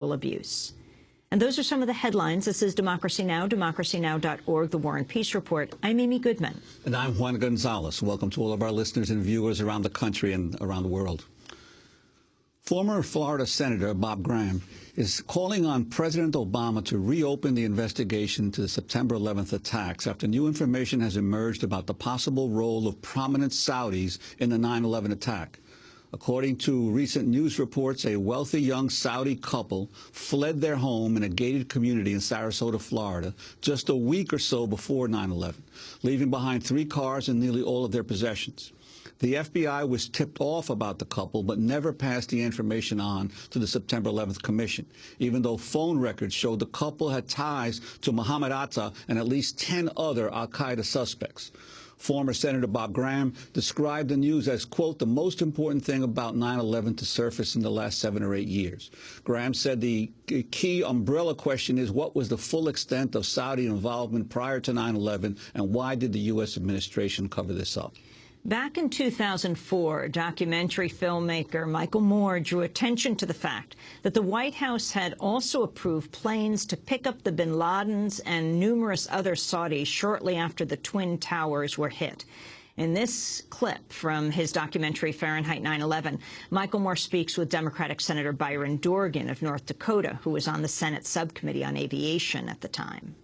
abuse. And those are some of the headlines. This is Democracy Now!, democracynow.org, the War and Peace Report. I'm Amy Goodman. And I'm Juan Gonzalez. Welcome to all of our listeners and viewers around the country and around the world. Former Florida Senator Bob Graham is calling on President Obama to reopen the investigation into the September 11th attacks after new information has emerged about the possible role of prominent Saudis in the 9/11 attack. According to recent news reports, a wealthy young Saudi couple fled their home in a gated community in Sarasota, Florida, just a week or so before 9/11, leaving behind 3 cars and nearly all of their possessions. The FBI was tipped off about the couple, but never passed the information on to the September 11th Commission, even though phone records showed the couple had ties to Mohamed Atta and at least 10 other al-Qaeda suspects. Former Senator Bob Graham described the news as, quote, the most important thing about 9/11 to surface in the last 7 or 8 years. Graham said the key umbrella question is what was the full extent of Saudi involvement prior to 9/11 and why did the U.S. administration cover this up? Back in 2004, documentary filmmaker Michael Moore drew attention to the fact that the White House had also approved planes to pick up the bin Ladens and numerous other Saudis shortly after the Twin Towers were hit. In this clip from his documentary Fahrenheit 9/11, Michael Moore speaks with Democratic Senator Byron Dorgan of North Dakota, who was on the Senate Subcommittee on Aviation at the time.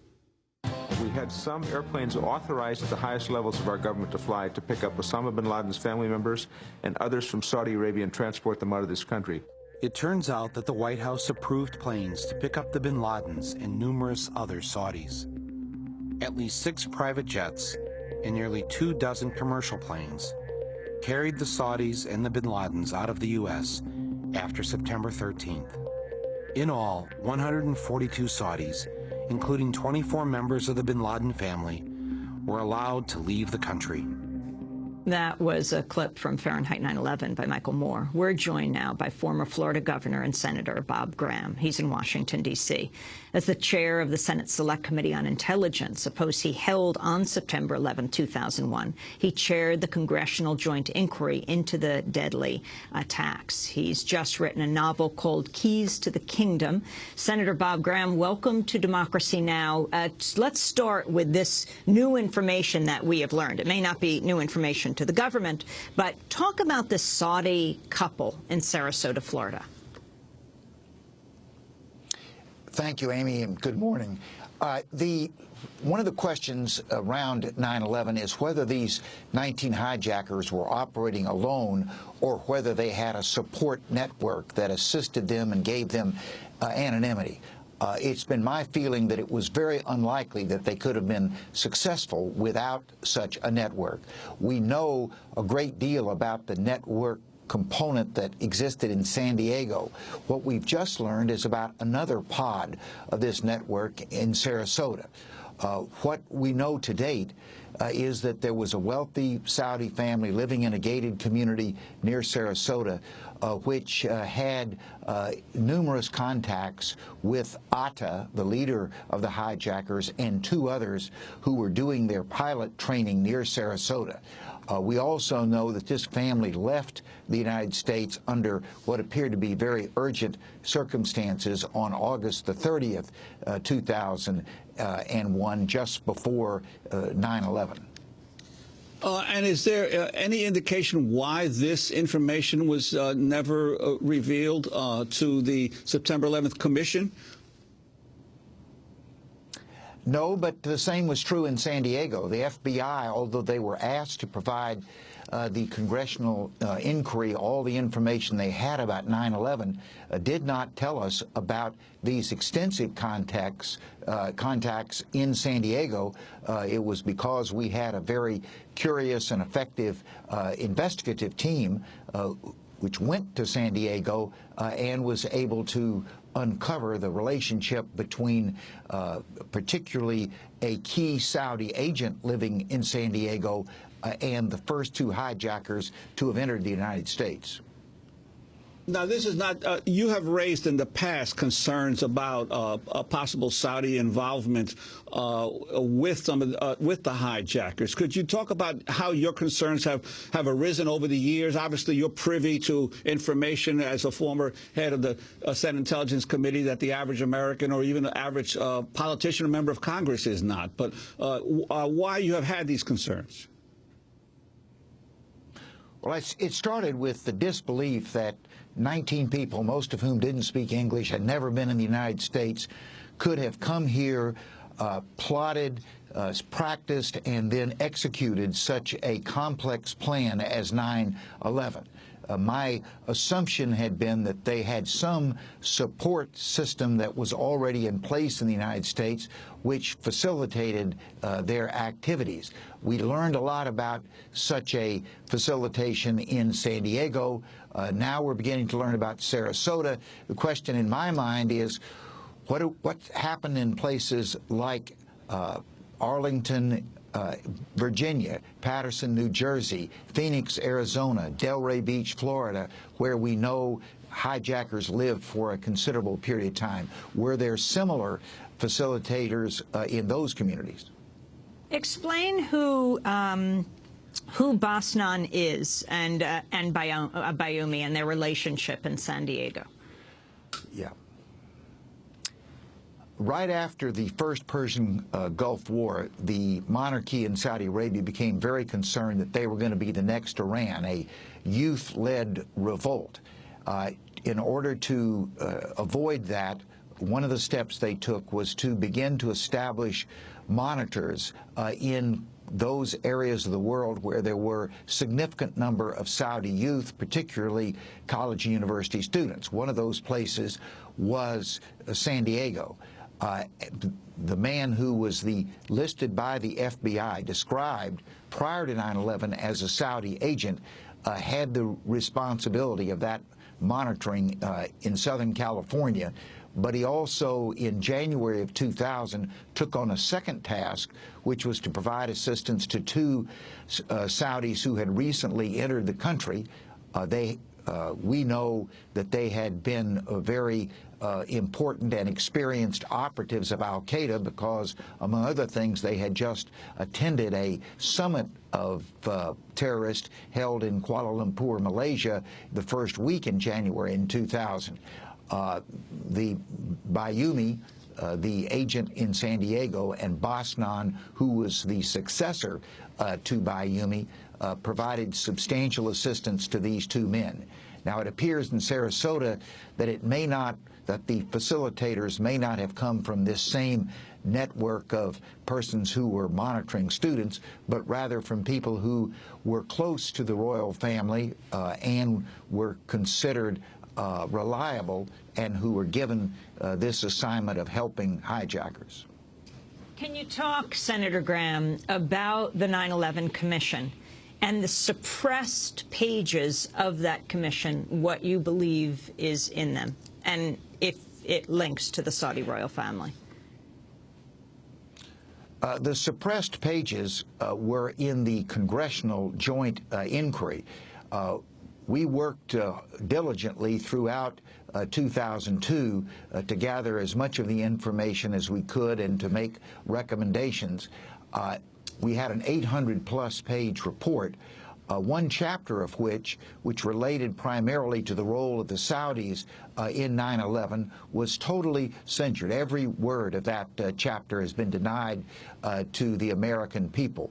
We had some airplanes authorized at the highest levels of our government to fly to pick up Osama bin Laden's family members and others from Saudi Arabia and transport them out of this country. It turns out that the White House approved planes to pick up the bin Ladens and numerous other Saudis. At least 6 private jets and nearly 24 commercial planes carried the Saudis and the bin Ladens out of the U.S. after September 13th. In all, 142 Saudis, including 24 members of the bin Laden family, were allowed to leave the country. That was a clip from Fahrenheit 9/11 by Michael Moore. We're joined now by former Florida Governor and Senator Bob Graham. He's in Washington, D.C. As the chair of the Senate Select Committee on Intelligence, a post he held on September 11, 2001, he chaired the Congressional Joint Inquiry into the deadly attacks. He's just written a novel called Keys to the Kingdom. Senator Bob Graham, welcome to Democracy Now! Let's start with this new information that we have learned. It may not be new information to the government, but talk about this Saudi couple in Sarasota, Florida. Thank you, Amy, and good morning. One of the questions around 9/11 is whether these 19 hijackers were operating alone or whether they had a support network that assisted them and gave them anonymity. It's been my feeling that it was very unlikely that they could have been successful without such a network. We know a great deal about the network component that existed in San Diego. What we've just learned is about another pod of this network in Sarasota. What we know to date is that there was a wealthy Saudi family living in a gated community near Sarasota which had numerous contacts with Atta, the leader of the hijackers, and 2 others who were doing their pilot training near Sarasota. We also know that this family left the United States under what appeared to be very urgent circumstances on August the 30th, 2001, just before 9/11. And is there any indication why this information was never revealed to the September 11th Commission? No, but the same was true in San Diego. The FBI, although they were asked to provide the Congressional Inquiry all the information they had about 9/11, did not tell us about these extensive contacts in San Diego. It was because we had a very curious and effective investigative team which went to San Diego and was able to uncover the relationship between particularly a key Saudi agent living in San Diego and the first 2 hijackers to have entered the United States. Now, this is not, you have raised in the past concerns about a possible Saudi involvement with some of with the hijackers. Could you talk about how your concerns have arisen over the years? Obviously, you're privy to information as a former head of the Senate Intelligence Committee that the average American or even the average politician or member of Congress is not. But why you have had these concerns? Well, it started with the disbelief that 19 people, most of whom didn't speak English, had never been in the United States, could have come here, plotted, practiced, and then executed such a complex plan as 9/11. My assumption had been that they had some support system that was already in place in the United States which facilitated their activities. We learned a lot about such a facilitation in San Diego. Now we're beginning to learn about Sarasota. The question in my mind is what happened in places like Arlington, Virginia, Patterson, New Jersey, Phoenix, Arizona, Delray Beach, Florida, where we know hijackers lived for a considerable period of time. Were there similar facilitators in those communities? Explain who Bosnan is and Bayoumi and their relationship in San Diego. Yeah. Right after the first Persian Gulf War, the monarchy in Saudi Arabia became very concerned that they were going to be the next Iran, a youth-led revolt. In order to avoid that, one of the steps they took was to begin to establish monitors in those areas of the world where there were significant number of Saudi youth, particularly college and university students. One of those places was San Diego. The man who was listed by the FBI, described prior to 9/11 as a Saudi agent, had the responsibility of that monitoring in Southern California. But he also, in January of 2000, took on a second task, which was to provide assistance to two Saudis who had recently entered the country. We know that they had been very important and experienced operatives of al-Qaeda because, among other things, they had just attended a summit of terrorists held in Kuala Lumpur, Malaysia, the first week in January in 2000. The Bayoumi, the agent in San Diego, and Bosnan, who was the successor to Bayoumi, provided substantial assistance to these two men. Now, it appears in Sarasota that the facilitators may not have come from this same network of persons who were monitoring students, but rather from people who were close to the royal family and were considered reliable and who were given this assignment of helping hijackers. Can you talk, Senator Graham, about the 9/11 Commission and the suppressed pages of that commission, what you believe is in them, and if it links to the Saudi royal family? The suppressed pages were in the Congressional Joint Inquiry. We worked diligently throughout 2002 to gather as much of the information as we could and to make recommendations. We had an 800-plus page report, one chapter of which related primarily to the role of the Saudis in 9/11, was totally censored. Every word of that chapter has been denied to the American people.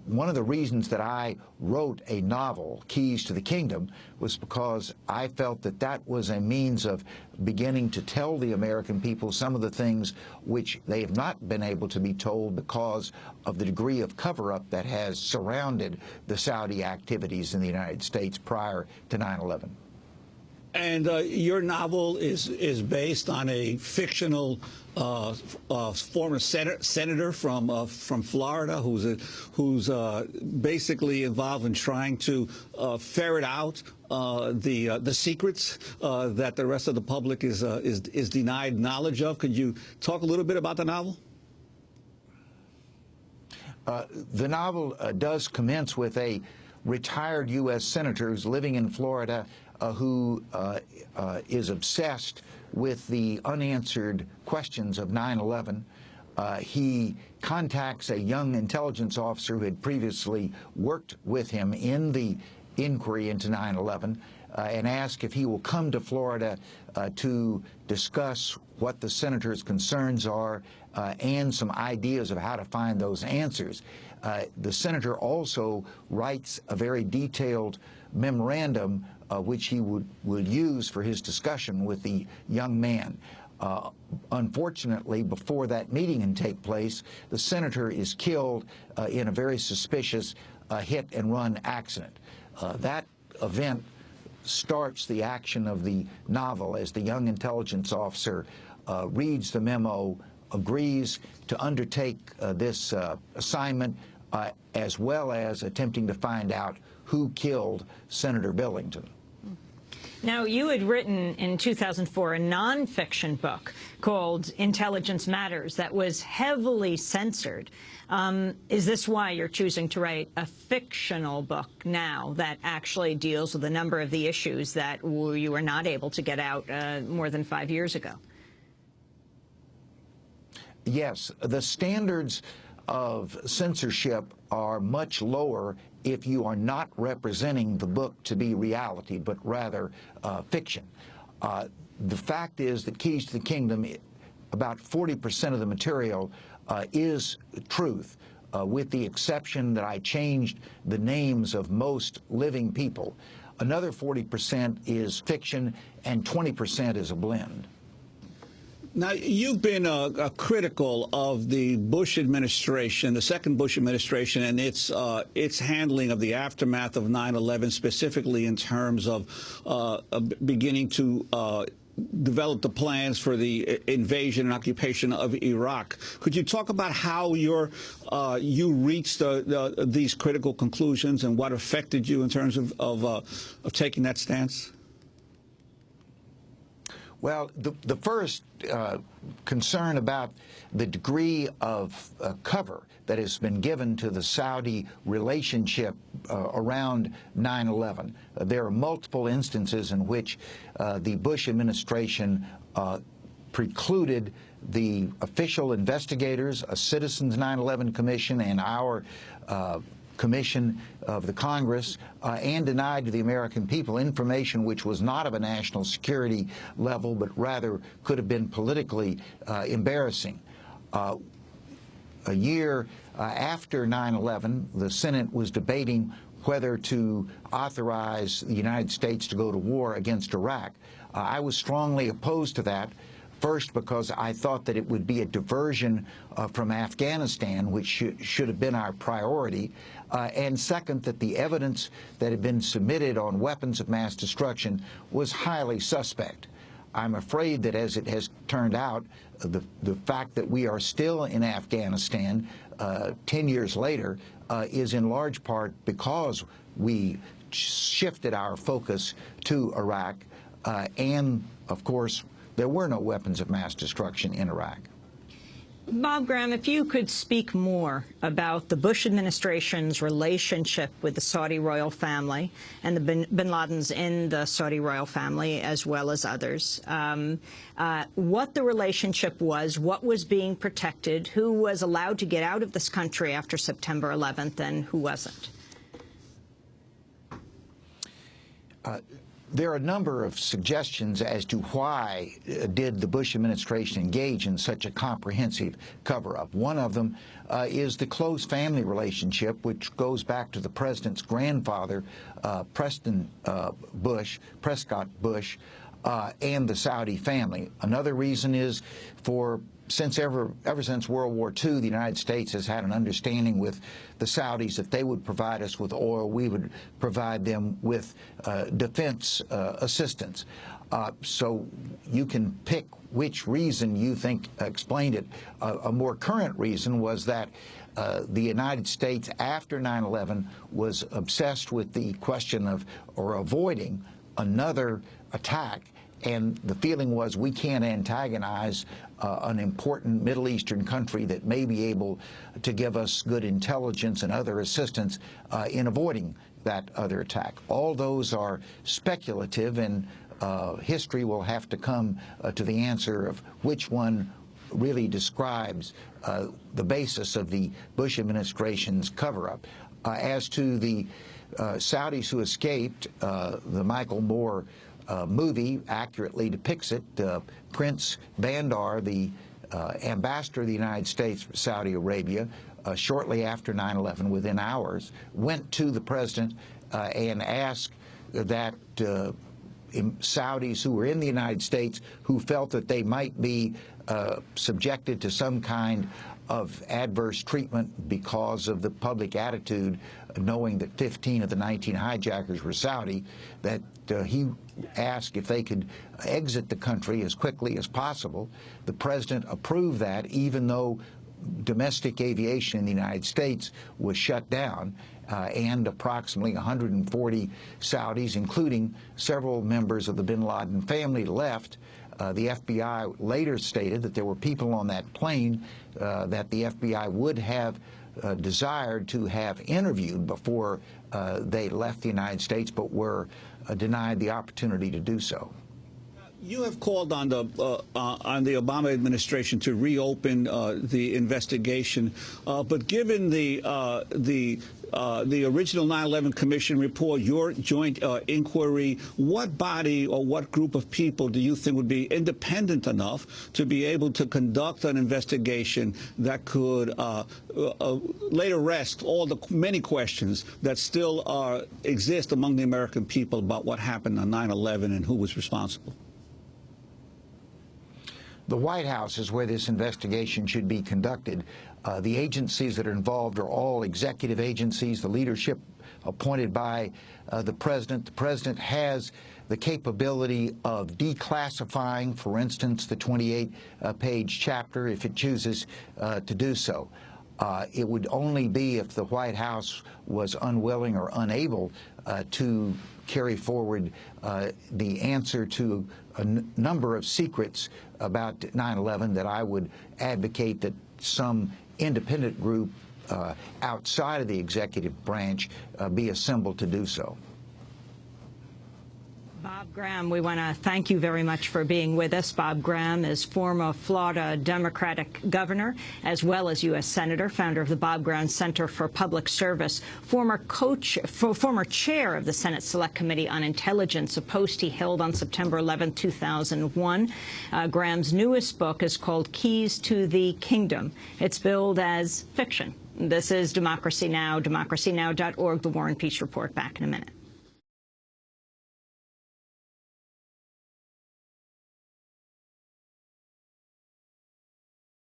One of the reasons that I wrote a novel, Keys to the Kingdom, was because I felt that that was a means of beginning to tell the American people some of the things which they have not been able to be told because of the degree of cover-up that has surrounded the Saudi activities in the United States prior to 9/11. And your novel is based on a fictional former senator from Florida who's basically involved in trying to ferret out the secrets that the rest of the public is denied knowledge of. Could you talk a little bit about the novel? The novel does commence with a retired U.S. senator who's living in Florida, who is obsessed with the unanswered questions of 9/11. He contacts a young intelligence officer who had previously worked with him in the inquiry into 9/11 and asks if he will come to Florida to discuss what the senator's concerns are and some ideas of how to find those answers. The senator also writes a very detailed memorandum which he would use for his discussion with the young man. Unfortunately, before that meeting can take place, the senator is killed in a very suspicious hit-and-run accident. That event starts the action of the novel as the young intelligence officer reads the memo, agrees to undertake this assignment, as well as attempting to find out who killed Senator Billington. Now, you had written in 2004 a nonfiction book called Intelligence Matters that was heavily censored. Is this why you're choosing to write a fictional book now that actually deals with a number of the issues that you were not able to get out more than 5 years ago? Yes, the standards of censorship are much lower if you are not representing the book to be reality, but rather fiction. The fact is that Keys to the Kingdom, about 40% of the material is truth, with the exception that I changed the names of most living people. Another 40% is fiction, and 20% is a blend. Now, you've been critical of the Bush administration, the second Bush administration, and its handling of the aftermath of 9/11, specifically in terms of beginning to develop the plans for the invasion and occupation of Iraq. Could you talk about how you reached these critical conclusions and what affected you in terms of taking that stance? Well, the first concern about the degree of cover that has been given to the Saudi relationship around 9/11. There are multiple instances in which the Bush administration precluded the official investigators, a Citizens 9/11 Commission, and our Commission of the Congress, and denied to the American people information which was not of a national security level, but rather could have been politically embarrassing. A year after 9/11, the Senate was debating whether to authorize the United States to go to war against Iraq. I was strongly opposed to that. First, because I thought that it would be a diversion from Afghanistan, which should have been our priority, and second, that the evidence that had been submitted on weapons of mass destruction was highly suspect. I'm afraid that, as it has turned out, the fact that we are still in Afghanistan 10 years later is in large part because we shifted our focus to Iraq, and, of course, there were no weapons of mass destruction in Iraq. Bob Graham, if you could speak more about the Bush administration's relationship with the Saudi royal family and the bin Ladens in the Saudi royal family, as well as others, what the relationship was, what was being protected, who was allowed to get out of this country after September 11th, and who wasn't. There are a number of suggestions as to why did the Bush administration engage in such a comprehensive cover-up. One of them is the close family relationship, which goes back to the president's grandfather, Prescott Bush, and the Saudi family. Another reason is ever since World War II, the United States has had an understanding with the Saudis that they would provide us with oil, we would provide them with defense assistance. So you can pick which reason you think explained it. A more current reason was that the United States, after 9/11, was obsessed with the question of, or avoiding, another attack. And the feeling was, we can't antagonize an important Middle Eastern country that may be able to give us good intelligence and other assistance in avoiding that other attack. All those are speculative, and history will have to come to the answer of which one really describes the basis of the Bush administration's cover-up. As to the Saudis who escaped, the Michael Moore movie accurately depicts it. Prince Bandar, the ambassador of the United States for Saudi Arabia, shortly after 9/11, within hours, went to the president and asked that Saudis who were in the United States who felt that they might be subjected to some kind of adverse treatment because of the public attitude, knowing that 15 of the 19 hijackers were Saudi, that he asked if they could exit the country as quickly as possible. The president approved that, even though domestic aviation in the United States was shut down, and approximately 140 Saudis, including several members of the bin Laden family, left. The FBI later stated that there were people on that plane that the FBI would have desired to have interviewed before they left the United States, but were denied the opportunity to do so. You have called on the Obama administration to reopen the investigation, but given the original 9/11 Commission report, your joint inquiry, what body or what group of people do you think would be independent enough to be able to conduct an investigation that could lay to rest all the many questions that still exist among the American people about what happened on 9/11 and who was responsible? The White House is where this investigation should be conducted. The agencies that are involved are all executive agencies, the leadership appointed by the president. The president has the capability of declassifying, for instance, the 28-page chapter if it chooses to do so. It would only be if the White House was unwilling or unable to carry forward the answer to a number of secrets about 9/11 that I would advocate that some independent group outside of the executive branch be assembled to do so. Bob Graham, we want to thank you very much for being with us. Bob Graham is former Florida Democratic governor, as well as U.S. Senator, founder of the Bob Graham Center for Public Service, former chair of the Senate Select Committee on Intelligence, a post he held on September 11, 2001. Graham's newest book is called Keys to the Kingdom. It's billed as fiction. This is Democracy Now!, democracynow.org, The War and Peace Report. Back in a minute.